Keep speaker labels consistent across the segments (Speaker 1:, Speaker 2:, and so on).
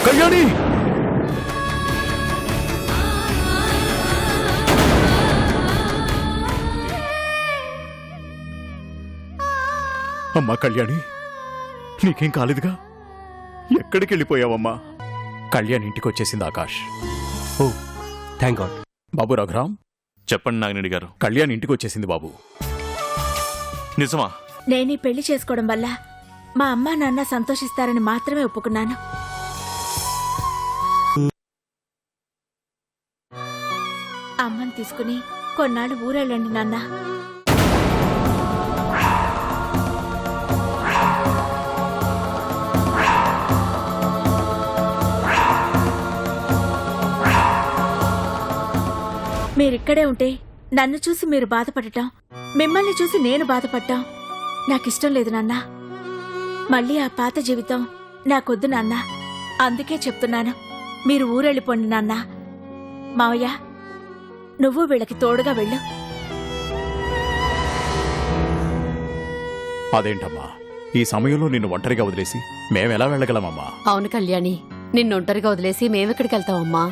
Speaker 1: కళ్యాణి! అమ్మా కళ్యాణి, నీకేం కాలేదుగా? ఎక్కడికి వెళ్ళిపోయావమ్మా? కళ్యాణ్ ఇంటికి వచ్చేసింది ఆకాష్.
Speaker 2: ఓ థ్యాంక్ గాడ్.
Speaker 1: బాబు రఘురామ్,
Speaker 3: చెప్పండి నాగిరెడ్డి గారు.
Speaker 1: కళ్యాణ్ ఇంటికి వచ్చేసింది బాబు.
Speaker 3: నిజమా?
Speaker 4: నేనీ పెళ్లి చేసుకోవడం వల్ల మా అమ్మా నాన్న సంతోషిస్తారని మాత్రమే ఒప్పుకున్నాను. అమ్మని తీసుకుని కొన్నాళ్ళు ఊరెళ్ళండి నాన్న. మీరిక్కడే ఉంటే నన్ను చూసి మీరు బాధపడటం, మిమ్మల్ని చూసి నేను బాధపడటం నాకిష్టం లేదు నాన్న. మళ్ళీ ఆ పాత జీవితం నాకొద్దు నాన్న. అందుకే చెప్తున్నాను, మీరు ఊరెళ్ళిపోండి నాన్న. మావయ్య, నువ్వు వీళ్ళకి తోడుగా వెళ్ళు.
Speaker 1: అదేంటమ్మా, ఈ సమయంలో నిన్ను ఒంటరిగా వదిలేసి మేమెలా వెళ్ళగలమమ్మా?
Speaker 5: అవును కళ్యాణి, నిన్ను ఒంటరిగా వదిలేసి మేమెక్కడికి వెళ్తామమ్మా?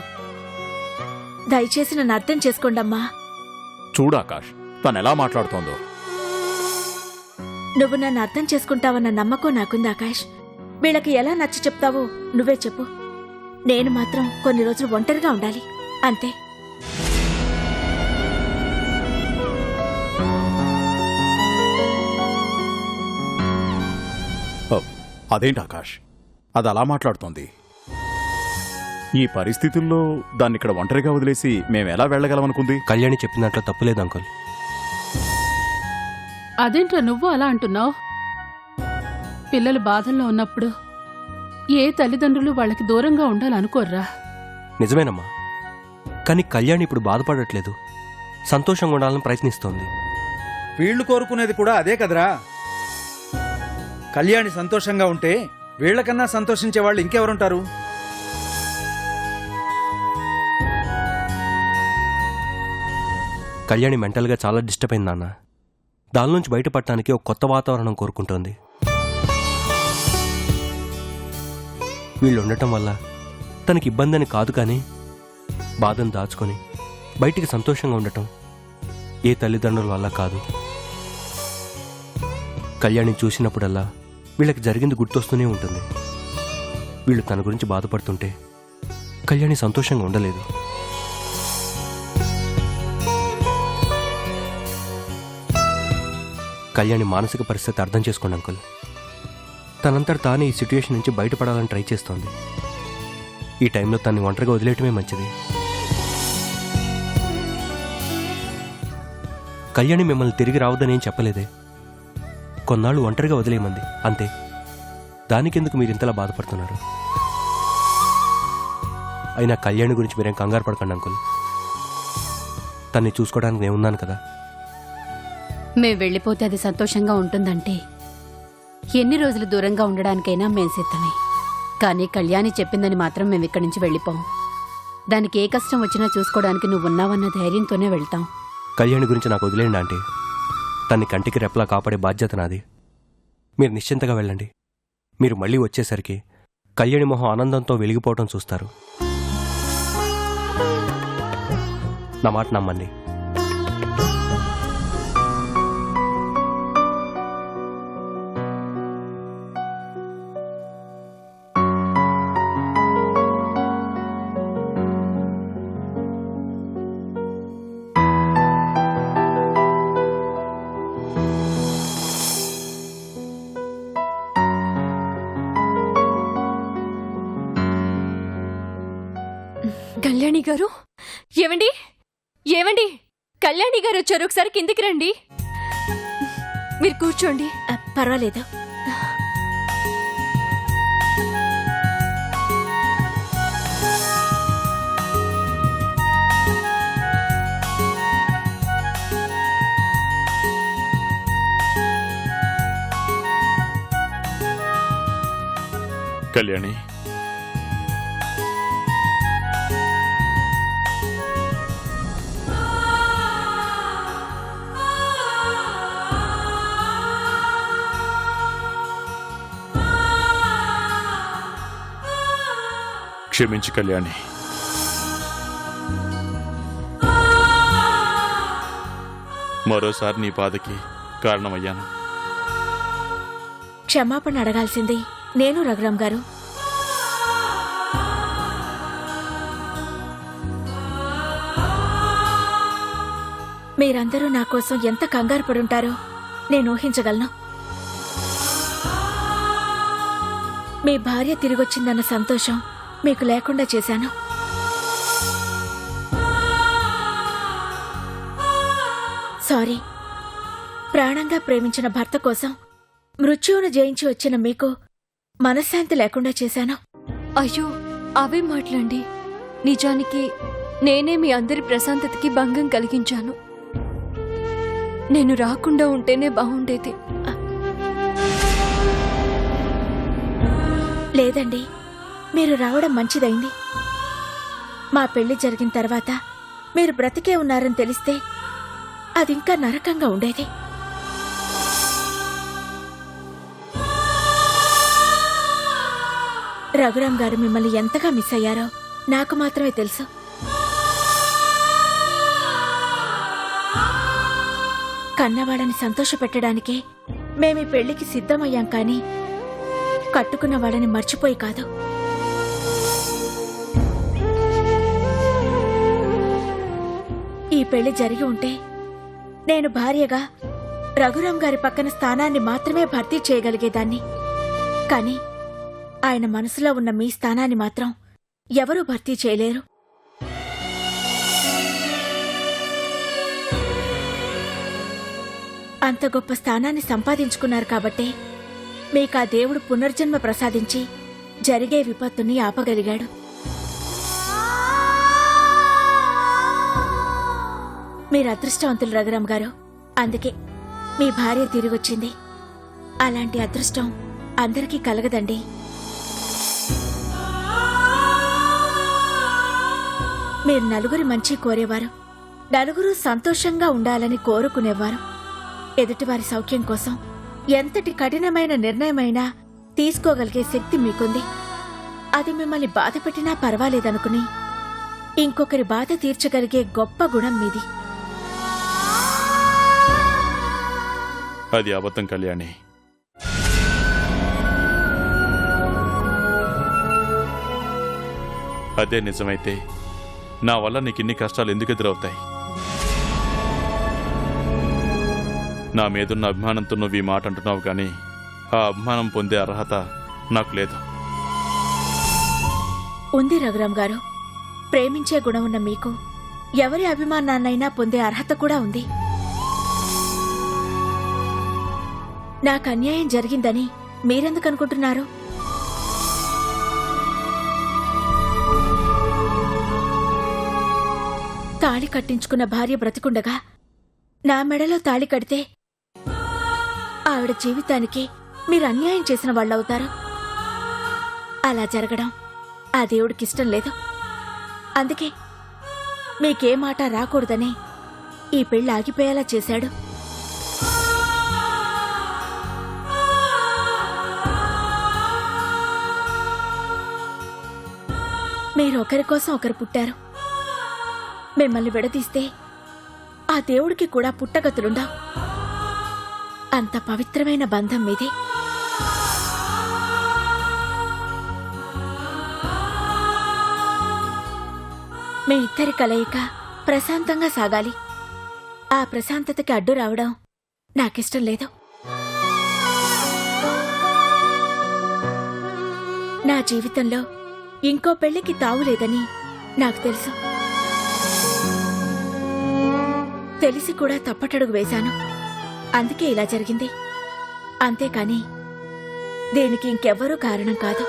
Speaker 4: దయచేసి నన్ను అర్థం చేసుకోండమ్మా.
Speaker 1: చూడు ఆకాష్, తనెలా మాట్లాడుతోందో.
Speaker 4: నువ్వు నన్ను అర్థం చేసుకుంటావన్న నమ్మకం నాకుంది ఆకాష్. వీళ్ళకి ఎలా నచ్చ చెప్తావో నువ్వే చెప్పు. నేను మాత్రం కొన్ని రోజులు ఒంటరిగా ఉండాలి, అంతే.
Speaker 1: అదేంటి ఆకాష్, అది అలా మాట్లాడుతోంది? ఈ పరిస్థితుల్లో దాన్ని ఇక్కడ ఒంటరిగా వదిలేసి మేమెలా వెళ్ళగలమనుకుంది?
Speaker 2: కళ్యాణి చెప్పిన దాంట్లో తప్పులేదు అంకుల్.
Speaker 6: అదేంట్రా నువ్వు అలా అంటున్నావు? పిల్లలు బాధల్లో ఉన్నప్పుడు ఏ తల్లిదండ్రులు వాళ్ళకి దూరంగా ఉండాలనుకోర్రా.
Speaker 2: నిజమేనమ్మా, కానీ కళ్యాణి ఇప్పుడు బాధపడట్లేదు, సంతోషంగా ఉండాలని ప్రయత్నిస్తోంది.
Speaker 7: వీళ్లు కోరుకునేది కూడా అదే కదరా. కళ్యాణి సంతోషంగా ఉంటే వీళ్లకన్నా సంతోషించే వాళ్ళు ఇంకెవరుంటారు?
Speaker 2: కళ్యాణి మెంటల్గా చాలా డిస్టర్బ్ అయింది నాన్న. దాని నుంచి బయటపడటానికి ఒక కొత్త వాతావరణం కోరుకుంటోంది. వీళ్ళు ఉండటం వల్ల తనకి ఇబ్బంది అని కాదు, కానీ బాధను దాచుకొని బయటికి సంతోషంగా ఉండటం ఏ తల్లిదండ్రుల వల్ల కాదు. కళ్యాణి చూసినప్పుడల్లా వీళ్ళకి జరిగింది గుర్తొస్తూనే ఉంటుంది. వీళ్ళు తన గురించి బాధపడుతుంటే కళ్యాణి సంతోషంగా ఉండలేదు. కళ్యాణి మానసిక పరిస్థితి అర్థం చేసుకోండి అంకుల్. తనంతట తానే ఈ సిట్యుయేషన్ నుంచి బయటపడాలని ట్రై చేస్తోంది. ఈ టైంలో తన్ని ఒంటరిగా వదిలేయటమే మంచిది. కళ్యాణి మిమ్మల్ని తిరిగి రావద్దని ఏం చెప్పలేదే. కొన్నాళ్ళు ఒంటరిగా వదిలేయమంది, అంతే. దానికెందుకు మీరు ఇంతలా బాధపడుతున్నారు? అయినా కళ్యాణి గురించి మీరేం కంగారు పడకండి అంకుల్. తన్ని చూసుకోవడానికి నేను ఉన్నాను కదా.
Speaker 5: మేం వెళ్ళిపోతే అది సంతోషంగా ఉంటుందంటే ఎన్ని రోజులు దూరంగా ఉండడానికైనా మేం సిద్ధమే. కానీ కళ్యాణి చెప్పిందని మాత్రం మేము ఇక్కడి నుంచి వెళ్ళిపోం. దానికి ఏ కష్టం వచ్చినా చూసుకోవడానికి నువ్వున్నావన్న ధైర్యంతోనే వెళ్తాం.
Speaker 2: కళ్యాణి గురించి నాకు వదిలేయండి ఆంటీ. తన్ని కంటికి రెప్పలా కాపాడే బాధ్యత నాది. మీరు నిశ్చింతగా వెళ్ళండి. మీరు మళ్ళీ వచ్చేసరికి కళ్యాణి మొహం ఆనందంతో వెలిగిపోవటం చూస్తారు. నా మాట నమ్మండి.
Speaker 8: కళ్యాణి గారు, ఏమండి ఏమండి, కళ్యాణి గారు వచ్చారు, ఒకసారి కిందికి రండి. మీరు కూర్చోండి.
Speaker 4: పర్వాలేదు.
Speaker 3: కళ్యాణి, క్షమించి కళ్యాణి. మరోసారి నీ బాధకి కారణమయ్యాను.
Speaker 4: క్షమాపణ అడగాల్సింది నేను రఘురాం గారు. మీరందరూ నా కోసం ఎంత కంగారు పడుంటారో నేను ఊహించగలను. మీ భార్య తిరిగొచ్చిందన్న సంతోషం మీకు లేకుండా చేశాను. సారీ. ప్రాణంగా ప్రేమించిన భర్త కోసం మృత్యువును జయించి వచ్చిన మీకు మనశ్శాంతి లేకుండా చేశాను.
Speaker 8: అయ్యో, అవే మాట్లాడండి. నిజానికి నేనే మీ అందరి ప్రశాంతతకి భంగం కలిగించాను. నేను రాకుండా ఉంటేనే బాగుండేది.
Speaker 4: లేదండి, మీరు రావడం మంచిదైంది. మా పెళ్లి జరిగిన తర్వాత మీరు బ్రతికే ఉన్నారని తెలిస్తే అదింకా నరకంగా ఉండేది. రఘురాం గారు మిమ్మల్ని ఎంతగా మిస్ అయ్యారో నాకు మాత్రమే తెలుసు. కన్నవాళ్ళని సంతోషపెట్టడానికే మేమీ పెళ్లికి సిద్ధమయ్యాం, కానీ కట్టుకున్న వాళ్ళని మర్చిపోయి కాదు. ఈ పెళ్లి జరిగి ఉంటే నేను భార్యగా రఘురాం గారి పక్కన స్థానాన్ని మాత్రమే భర్తీ చేయగలిగేదాన్ని. కానీ ఆయన మనసులో ఉన్న మీ స్థానాన్ని మాత్రం ఎవరూ భర్తీ చేయలేరు. అంత గొప్ప స్థానాన్ని సంపాదించుకున్నారు కాబట్టే మీకు ఆ దేవుడు పునర్జన్మ ప్రసాదించి జరిగే విపత్తుని ఆపగలిగాడు. మీరు అదృష్టవంతులు రఘురాం గారు. అందుకే మీ భార్య తిరిగొచ్చింది. అలాంటి అదృష్టం అందరికీ కలగదండి. మీరు నలుగురి మంచి కోరేవారు, నలుగురు సంతోషంగా ఉండాలని కోరుకునేవారు. ఎదుటివారి సౌఖ్యం కోసం ఎంతటి కఠినమైన నిర్ణయమైనా తీసుకోగలిగే శక్తి మీకుంది. అది మిమ్మల్ని బాధ పెట్టినా పర్వాలేదనుకుని ఇంకొకరి బాధ తీర్చగలిగే గొప్ప గుణం మీది.
Speaker 3: అది అబద్ధం కళ్యాణి. అదే నిజమైతే నా వల్ల నీకిన్ని కష్టాలు ఎందుకు ఎదురవుతాయి? నా మీదున్న అభిమానంతో నువ్వు ఈ మాట అంటున్నావు, కానీ ఆ అభిమానం పొందే అర్హత నాకు లేదు.
Speaker 4: ఉంది రఘురాం గారు. ప్రేమించే గుణం ఉన్న మీకు ఎవరి అభిమానాన్నైనా పొందే అర్హత కూడా ఉంది. నాకు అన్యాయం జరిగిందని మీరెందుకు అనుకుంటున్నారు? తాళి కట్టించుకున్న భార్య బ్రతికుండగా నా మెడలో తాళి కడితే ఆవిడ జీవితానికి మీరు అన్యాయం చేసిన వాళ్ళవుతారు. అలా జరగడం ఆ దేవుడికిష్టం లేదు. అందుకే మీకే మాట రాకూడదని ఈ పెళ్లి ఆగిపోయేలా చేశాడు. మీరు ఒకరి కోసం ఒకరు పుట్టారు. మిమ్మల్ని విడదీస్తే ఆ దేవుడికి కూడా పుట్టగతులుండవు. అంత పవిత్రమైన బంధం మీది. మీ ఇద్దరి కలయిక ప్రశాంతంగా సాగాలి. ఆ ప్రశాంతతకి అడ్డు రావడం నాకిష్టం లేదు. నా జీవితంలో ఇంకో పెళ్లికి తావులేదని నాకు తెలుసు. తెలిసి కూడా తప్పటడుగు వేశాను. అందుకే ఇలా జరిగింది. అంతేకాని దీనికి ఇంకెవ్వరూ కారణం కాదు.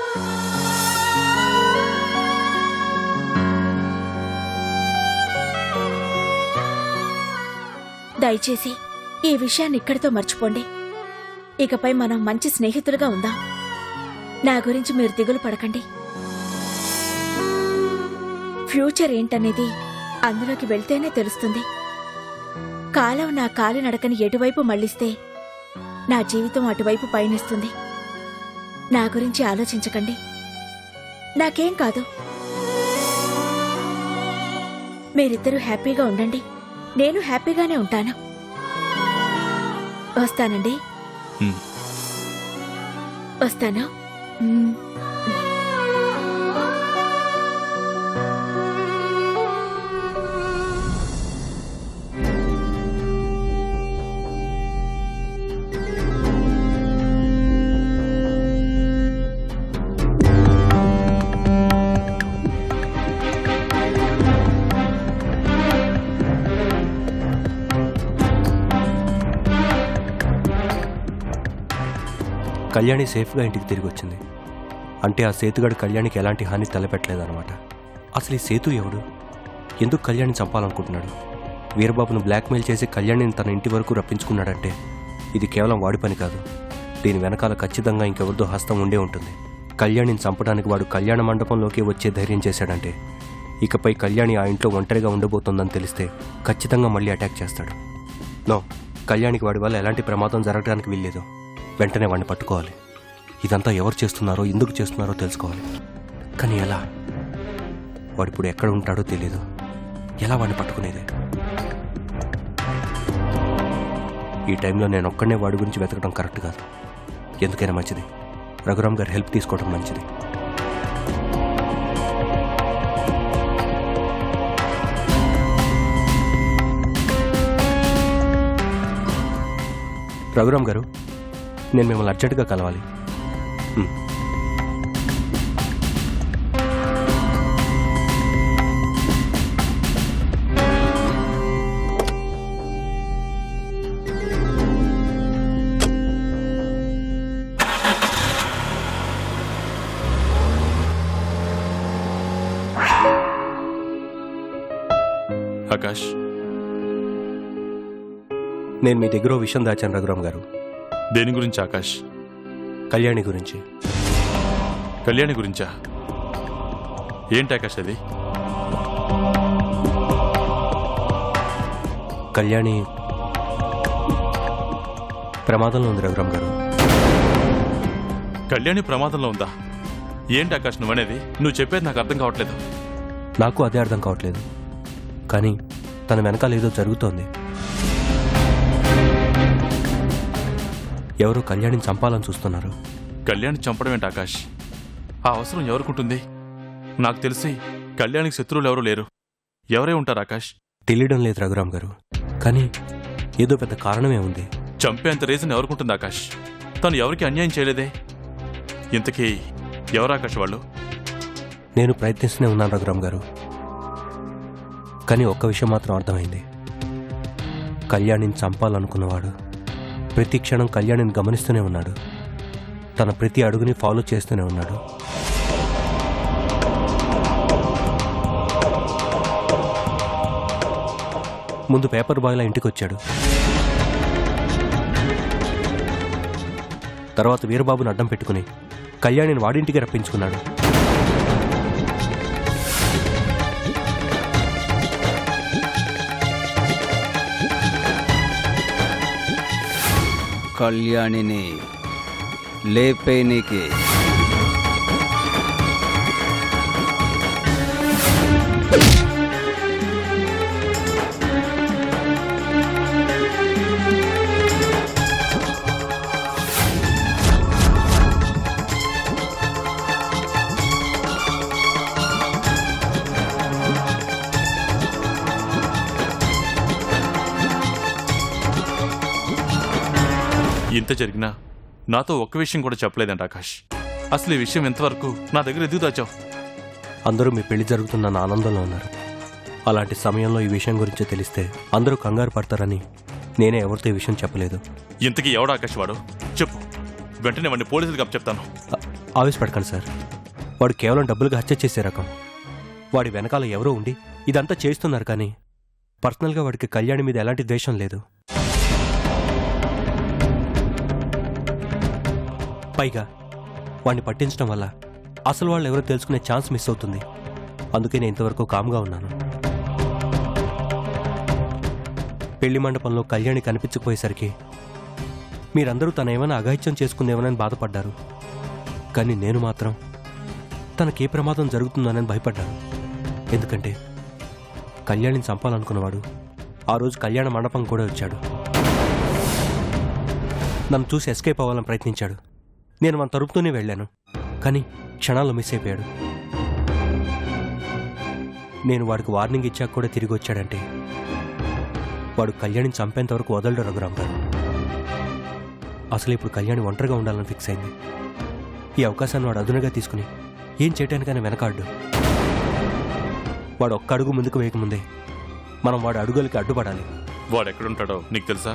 Speaker 4: దయచేసి ఈ విషయాన్ని ఇక్కడితో మర్చిపోండి. ఇకపై మనం మంచి స్నేహితులుగా ఉందాం. నా గురించి మీరు దిగులు పడకండి. ఫ్యూచర్ ఏంటనేది అందులోకి వెళ్తేనే తెలుస్తుంది. కాలం నా కాలినడకని ఎటువైపు మళ్లిస్తే నా జీవితం అటువైపు పయనిస్తుంది. నా గురించి ఆలోచించకండి. నాకేం కాదు. మీరిద్దరూ హ్యాపీగా ఉండండి, నేను హ్యాపీగానే ఉంటాను. వస్తానండి.
Speaker 3: హ్మ్.
Speaker 4: వస్తాను.
Speaker 2: కళ్యాణి సేఫ్గా ఇంటికి తిరిగి వచ్చింది. అంటే ఆ సేతుగాడు కళ్యాణికి ఎలాంటి హాని తలపెట్టలేదన్నమాట. అసలు ఈ సేతు ఎవడు? ఎందుకు కళ్యాణిని చంపాలనుకుంటున్నాడు? వీరబాబును బ్లాక్మెయిల్ చేసి కళ్యాణిని తన ఇంటి వరకు రప్పించుకున్నాడంటే ఇది కేవలం వాడి పని కాదు. దీని వెనకాల ఖచ్చితంగా ఇంకెవరిదో హస్తం ఉండే ఉంటుంది. కళ్యాణిని చంపడానికి వాడు కళ్యాణ మండపంలోకి వచ్చే ధైర్యం చేశాడంటే ఇకపై కళ్యాణి ఆ ఇంట్లో ఒంటరిగా ఉండబోతోందని తెలిస్తే ఖచ్చితంగా మళ్ళీ అటాక్ చేస్తాడు. నో, కళ్యాణికి వాడి వల్ల ఎలాంటి ప్రమాదం జరగడానికి వీల్లేదు. వెంటనే వాడిని పట్టుకోవాలి. ఇదంతా ఎవరు చేస్తున్నారో, ఎందుకు చేస్తున్నారో తెలుసుకోవాలి. కానీ ఎలా? వాడిప్పుడు ఎక్కడ ఉంటాడో తెలియదు. ఎలా వాడిని పట్టుకునేది? ఈ టైంలో నేను ఒక్కడనే వాడి గురించి వెతకడం కరెక్ట్ కాదు. ఎందుకైనా మంచిది రఘురామ్ గారి హెల్ప్ తీసుకోవడం మంచిది. రఘురామ్ గారు, నేను మిమ్మల్ని అర్జెంటుగా కలవాలి.
Speaker 3: ఆకాష్,
Speaker 2: నేను మీ దగ్గర ఓ విషయం దాచాను రఘురామ్ గారు.
Speaker 3: దేని గురించి ఆకాష్?
Speaker 2: కళ్యాణి గురించి.
Speaker 3: కళ్యాణి గురించా? ఏంటి ఆకాష్ అది?
Speaker 2: కళ్యాణి ప్రమాదంలో ఉంది రఘురామ్ గారు.
Speaker 3: కళ్యాణి ప్రమాదంలో ఉందా? ఏంటి ఆకాష్ నువ్వనేది? నువ్వు చెప్పేది నాకు అర్థం కావట్లేదు.
Speaker 2: నాకు అదే అర్థం కావట్లేదు. కానీ తన వెనకాల ఏదో జరుగుతోంది. ఎవరో కళ్యాణిని చంపాలని చూస్తున్నారు.
Speaker 3: కళ్యాణి చంపడం ఏంటి ఆకాష్? ఆ అవసరం ఎవరికుంటుంది? నాకు తెలిసి కళ్యాణికి శత్రువులు ఎవరూ లేరు. ఎవరే ఉంటారు ఆకాష్?
Speaker 2: తెలియడం లేదు రఘురామ్ గారు. కానీ ఏదో పెద్ద కారణమే ఉంది.
Speaker 3: చంపేంత రీజన్ ఎవరికుంటుంది ఆకాష్? తను ఎవరికి అన్యాయం చేయలేదే. ఇంతకీ ఎవరు ఆకాష్ వాళ్ళు?
Speaker 2: నేను ప్రయత్నిస్తూనే ఉన్నాను రఘురామ్ గారు. కానీ ఒక్క విషయం మాత్రం అర్థమైంది. కళ్యాణిని చంపాలనుకున్నవాడు ప్రతి క్షణం కళ్యాణిని గమనిస్తూనే ఉన్నాడు. తన ప్రతి అడుగుని ఫాలో చేస్తూనే ఉన్నాడు. ముందు పేపర్ బాయ్లా ఇంటికి వచ్చాడు. తర్వాత వీరబాబుని అడ్డం పెట్టుకుని కళ్యాణిని వాడింటికి రప్పించుకున్నాడు.
Speaker 9: కళ్యాణిని లేపేనికి
Speaker 3: ఇంత జరిగినా నాతో ఒక్క విషయం కూడా చెప్పలేదంట ఆకాష్. అసలు ఈ విషయం ఎంతవరకు నా దగ్గర ఎందుకు దాచావు?
Speaker 2: అందరూ మీ పెళ్లి జరుగుతున్న ఆనందంలో ఉన్నారు. అలాంటి సమయంలో ఈ విషయం గురించి తెలిస్తే అందరూ కంగారు పడతారని నేనే ఎవరితో ఈ విషయం చెప్పలేదు.
Speaker 3: ఇంతకీ ఎవడు ఆకాష్ వాడు? చెప్పు, వెంటనే వాడిని పోలీసులకు అప్పచెప్తాను.
Speaker 2: ఆవేశపడకండి సార్. వాడు కేవలం డబ్బులుగా హత్య చేసే రకం. వాడి వెనకాల ఎవరో ఉండి ఇదంతా చేస్తున్నారు. కానీ పర్సనల్గా వాడికి కళ్యాణి మీద ఎలాంటి ద్వేషం లేదు. పైగా వాడిని పట్టించడం వల్ల అసలు వాళ్ళు ఎవరో తెలుసుకునే ఛాన్స్ మిస్ అవుతుంది. అందుకే నేను ఇంతవరకు కామ్గా ఉన్నాను. పెళ్లి మండపంలో కళ్యాణి కనిపించకపోయేసరికి మీరందరూ తన ఏమైనా అఘాయిత్యం చేసుకుందేమోనని బాధపడ్డారు. కానీ నేను మాత్రం తనకే ప్రమాదం జరుగుతుందోనని భయపడ్డాను. ఎందుకంటే కళ్యాణిని చంపాలనుకున్నవాడు ఆ రోజు కళ్యాణ మండపం కూడా వచ్చాడు. నన్ను చూసి ఎస్కేప్ అవ్వాలని ప్రయత్నించాడు. నేను మన తరుపుతూనే వెళ్ళాను, కానీ క్షణాల్లో మిస్ అయిపోయాడు. నేను వాడికి వార్నింగ్ ఇచ్చాక కూడా తిరిగి వచ్చాడంటే వాడు కళ్యాణిని చంపేంత వరకు వదలడు రఘురామ్ గారు. అసలు ఇప్పుడు కళ్యాణి ఒంటరిగా ఉండాలని ఫిక్స్ అయింది. ఈ అవకాశాన్ని వాడు అదునుగా తీసుకుని ఏం చేయటానికైనా వెనకాడ్డు. వాడు ఒక్క అడుగు ముందుకు వేయకముందే మనం వాడి అడుగులకి అడ్డుపడాలి.
Speaker 3: వాడు ఎక్కడుంటాడో నీకు తెలుసా?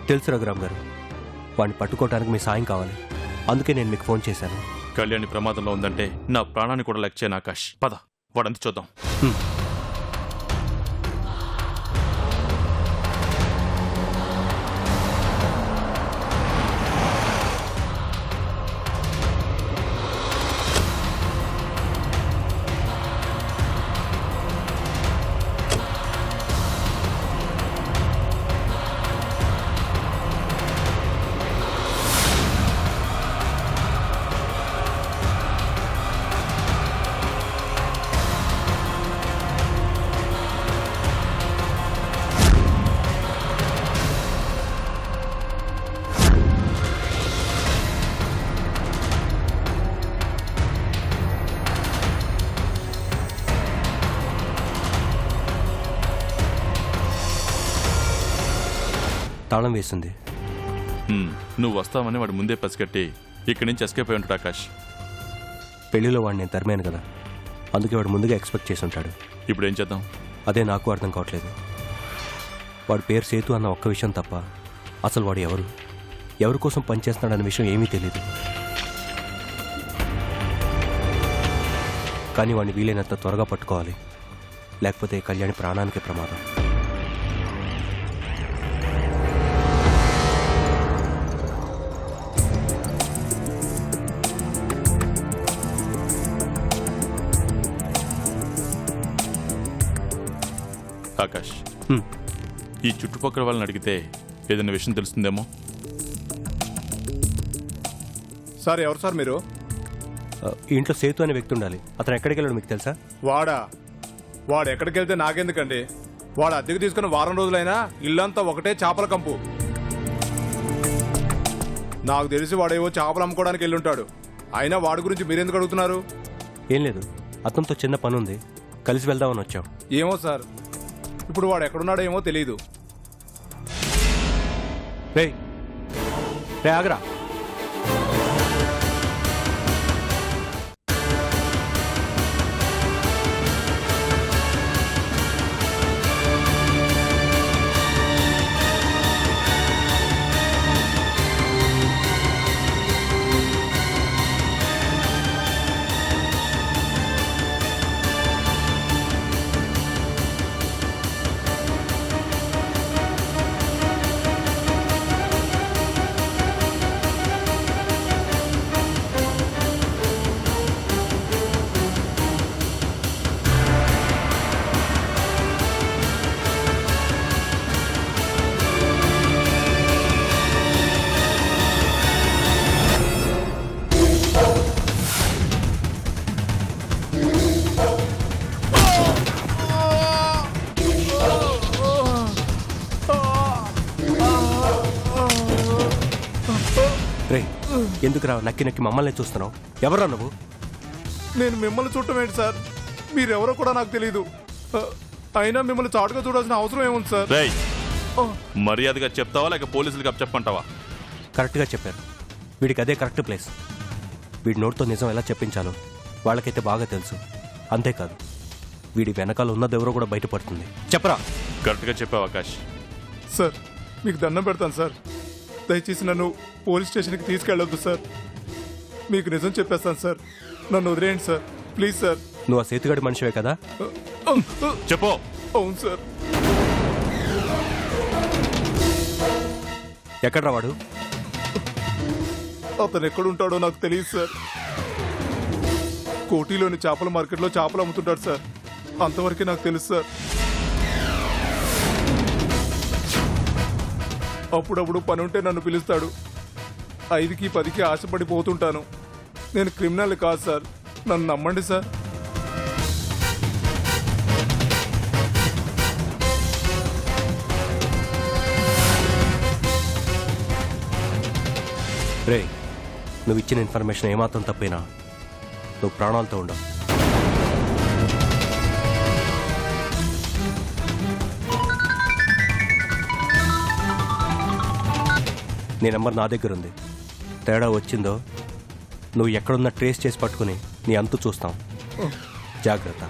Speaker 2: తెలుసు రఘురామ్ గారు. వాడిని పట్టుకోవడానికి మీ సాయం కావాలి. అందుకే నేను మీకు ఫోన్ చేశాను.
Speaker 3: కళ్యాణి ప్రమాదంలో ఉందంటే నా ప్రాణాన్ని కూడా లెక్క చేయను ఆకాష్. పద, వాడంతా చూద్దాం.
Speaker 2: తాళం వేసింది.
Speaker 3: నువ్వు వస్తావని వాడు ముందే పసిగట్టి ఇక్కడి నుంచి ఎస్కేప్ అయి ఉంటాడు ఆకాష్.
Speaker 2: పెళ్లిలో వాడిని నేను తరిమాను కదా, అందుకే వాడు ముందుగా ఎక్స్పెక్ట్ చేసి ఉంటాడు.
Speaker 3: ఇప్పుడు ఏం చేద్దాం?
Speaker 2: అదే నాకు అర్థం కావట్లేదు. వాడి పేరు సేతు అన్న ఒక్క విషయం తప్ప అసలు వాడు ఎవరి కోసం పనిచేస్తున్నాడన్న విషయం ఏమీ తెలియదు. కానీ వాడిని వీలైనంత త్వరగా పట్టుకోవాలి, లేకపోతే కళ్యాణి ప్రాణానికి ప్రమాదం.
Speaker 3: ఆకాష్, ఈ చుట్టుపక్కల వాళ్ళని అడిగితే ఏదైనా విషయం తెలుస్తుందేమో.
Speaker 9: సార్, ఎవరు సార్ మీరు?
Speaker 2: ఈ ఇంట్లో సేతు అనే వ్యక్తి ఉండాలి. అతను ఎక్కడికి వెళ్ళాడు మీకు తెలుసా?
Speaker 9: వాడు ఎక్కడికి వెళ్తే నాకెందుకండి? వాడు అద్దెకు తీసుకున్న వారం రోజులైనా ఇల్లంతా ఒకటే చేపల కంపు. నాకు తెలిసి వాడేవో చేపలు అమ్ముకోవడానికి వెళ్ళుంటాడు. అయినా వాడి గురించి మీరెందుకు అడుగుతున్నారు?
Speaker 2: ఏం లేదు, అతనితో చిన్న పని ఉంది, కలిసి వెళ్దామని వచ్చాం.
Speaker 9: ఏమో సార్, ఇప్పుడు వాడు ఎక్కడున్నాడో ఏమో తెలియదు.
Speaker 2: రే ఆగరా. ఎందుకురా నక్కి నక్కి మమ్మల్ని చూస్తున్నావు? ఎవరా నువ్వు?
Speaker 9: నేను మిమ్మల్ని చూడటం ఏంటి సార్? మీరెవరో కూడా నాకు తెలీదు. అయినా మిమ్మల్ని చాటుగా చూడాల్సిన అవసరం ఏముంది సార్?
Speaker 3: మర్యాదగా చెప్తావా లేక పోలీసులకు చెప్పంటావా?
Speaker 2: కరెక్ట్గా చెప్పారు. వీడికి అదే కరెక్ట్ ప్లేస్. వీడి నోటితో నిజం ఎలా చెప్పించాలో వాళ్ళకైతే బాగా తెలుసు. అంతేకాదు, వీడి వెనకాల ఉన్నదెవరో కూడా బయటపడుతుంది. చెప్పరా.
Speaker 3: కరెక్ట్గా చెప్పావు ఆకాష్.
Speaker 9: సార్, మీకు దండం పెడతాను సార్. దయచేసి నన్ను పోలీస్ స్టేషన్కి తీసుకెళ్ళొద్దు సార్. మీకు నిజం చెప్పేస్తాను సార్. నన్ను వదిలేయండి సార్, ప్లీజ్ సార్.
Speaker 2: నువ్వు ఆ సేతుగాడి మనిషివే కదా?
Speaker 3: చెప్పు.
Speaker 9: అవును సార్.
Speaker 2: ఎక్కడ్రా వాడు?
Speaker 9: అతను ఎక్కడుంటాడో నాకు తెలియదు సార్. కోటిలోని చేపల మార్కెట్లో చేపలు అమ్ముతుంటాడు సార్. అంతవరకే నాకు తెలుసు సార్. అప్పుడప్పుడు పని ఉంటే నన్ను పిలుస్తాడు. 5కి 10కి ఆశపడి పోతుంటాను. నేను క్రిమినల్ కాదు సార్, నన్ను నమ్మండి సార్.
Speaker 2: రే, నువ్వు ఇచ్చిన ఇన్ఫర్మేషన్ ఏమాత్రం తప్పైనా నువ్వు ప్రాణాలతో ఉండవు. నీ నెంబర్ నా దగ్గర ఉంది. తేడా వచ్చిందో నువ్వు ఎక్కడున్నా ట్రేస్ చేసి పట్టుకుని నీ అంతు చూస్తాం. జాగ్రత్త.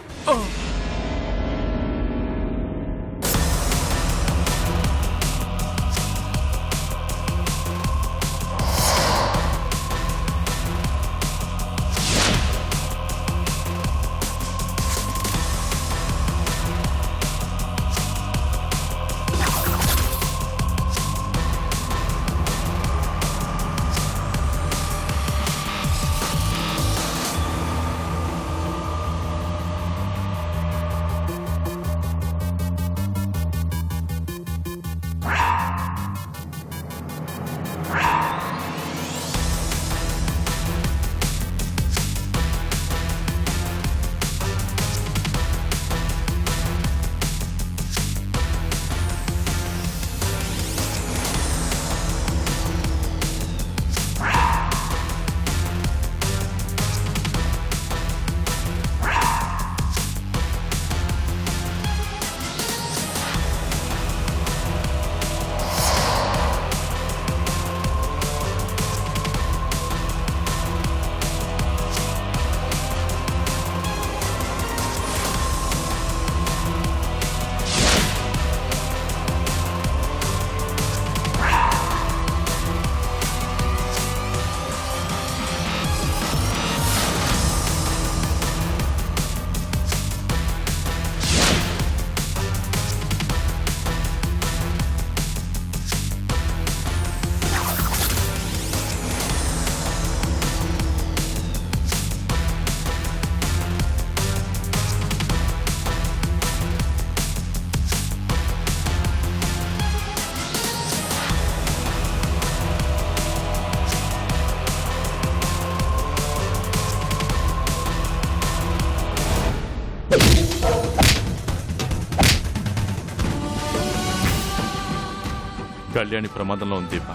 Speaker 3: కళ్యాణి ప్రమాదంలో ఉంది దీప.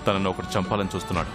Speaker 3: తనను ఒకటి చంపాలని చూస్తున్నాడు.